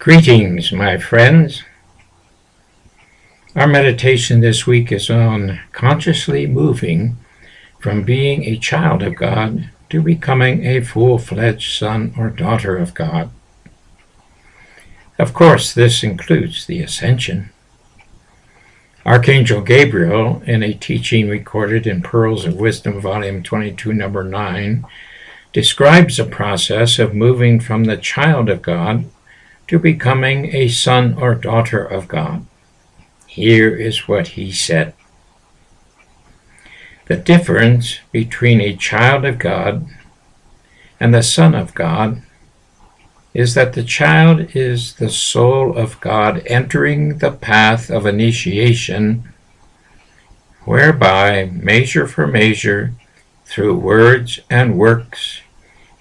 Greetings, my friends. Our meditation this week is on consciously moving from being a child of God to becoming a full-fledged son or daughter of God. Of course, this includes the Ascension. Archangel Gabriel, in a teaching recorded in Pearls of Wisdom, Volume 22, Number 9, describes the process of moving from the child of God to becoming a son or daughter of God. Here is what he said. The difference between a child of God and the son of God is that the child is the soul of God entering the path of initiation, whereby, measure for measure, through words and works,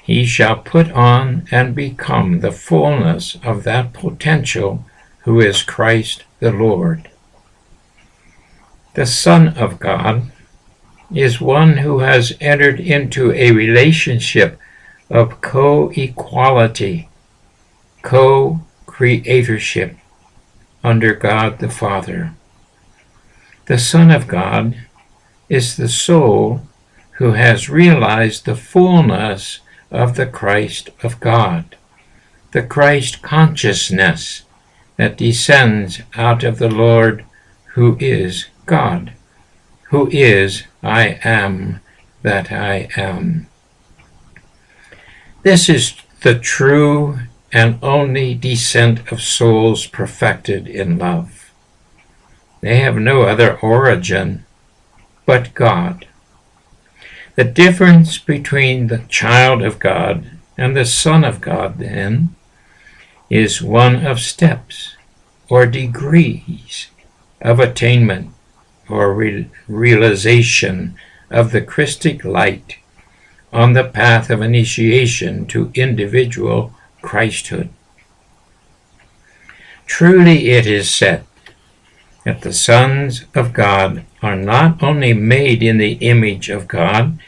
he shall put on and become the fullness of that potential who is Christ the Lord. The Son of God is one who has entered into a relationship of co-equality, co-creatorship under God the Father. The Son of God is the soul who has realized the fullness of the Christ of God, the Christ consciousness that descends out of the Lord who is God, who is I am that I am. This is the true and only descent of souls perfected in love. They have no other origin but God. The difference between the child of God and the Son of God, then, is one of steps or degrees of attainment or realization of the Christic light on the path of initiation to individual Christhood. Truly it is said that the sons of God are not only made in the image of God,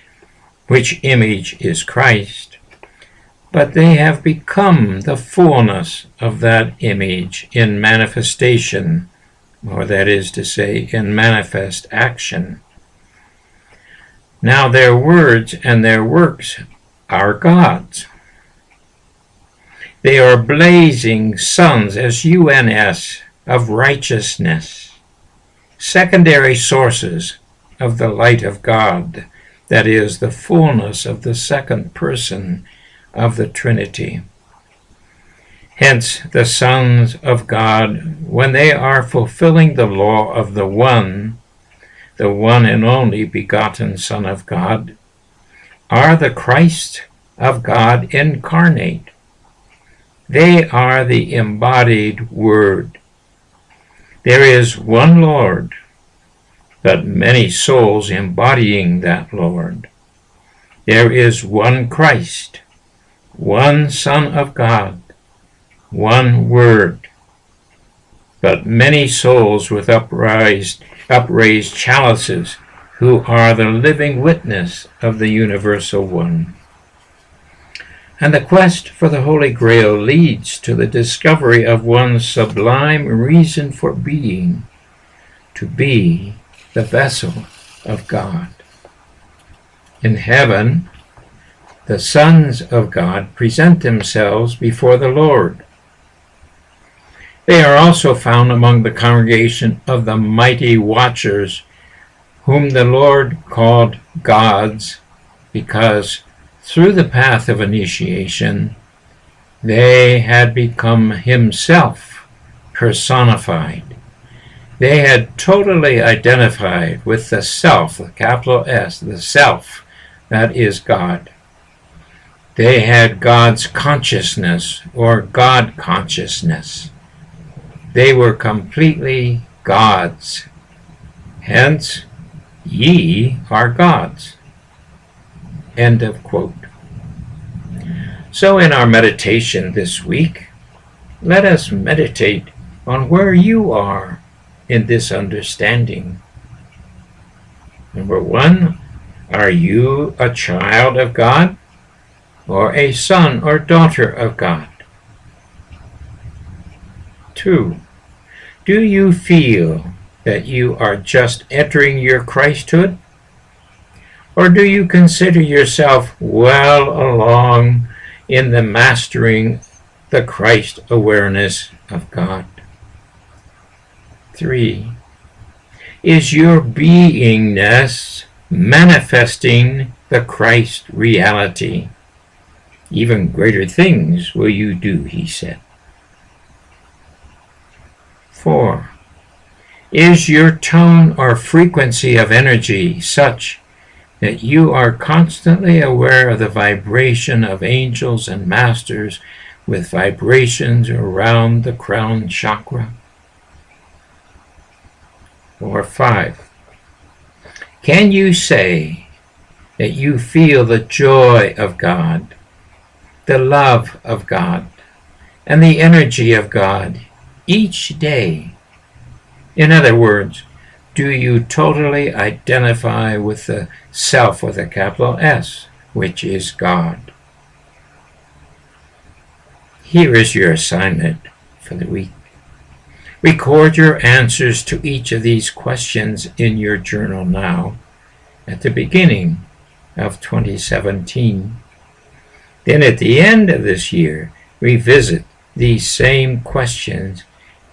which image is Christ, but they have become the fullness of that image in manifestation, or that is to say, in manifest action. Now their words and their works are God's. They are blazing suns, S-U-N-S, of righteousness, secondary sources of the light of God, that is, the fullness of the second person of the Trinity. Hence, the sons of God, when they are fulfilling the law of the one and only begotten Son of God, are the Christ of God incarnate. They are the embodied Word. There is one Lord, but many souls embodying that Lord. There is one Christ, one Son of God, one Word, but many souls with upraised chalices who are the living witness of the universal one. And the quest for the Holy Grail leads to the discovery of one's sublime reason for being, to be the vessel of God. In heaven, the sons of God present themselves before the Lord. They are also found among the congregation of the mighty watchers, whom the Lord called gods, because through the path of initiation, they had become himself personified. They had totally identified with the self, the capital S, the self that is God. They had God's consciousness or God consciousness. They were completely God's. Hence, ye are gods. End of quote. So in our meditation this week, let us meditate on where you are in this understanding. Number one, are you a child of God or a son or daughter of God? 2. Do you feel that you are just entering your Christhood? Or do you consider yourself well along in the mastering the Christ awareness of God? 3. Is your beingness manifesting the Christ reality? Even greater things will you do, he said. 4. Is your tone or frequency of energy such that you are constantly aware of the vibration of angels and masters with vibrations around the crown chakra? Or 5. Can you say that you feel the joy of God, the love of God, and the energy of God each day? In other words, do you totally identify with the self with a capital S, which is God? Here is your assignment for the week. Record your answers to each of these questions in your journal now, at the beginning of 2017. Then at the end of this year, revisit these same questions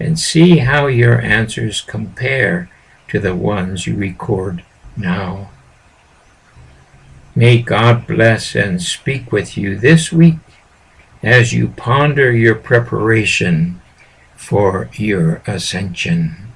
and see how your answers compare to the ones you record now. May God bless and speak with you this week as you ponder your preparation for your ascension.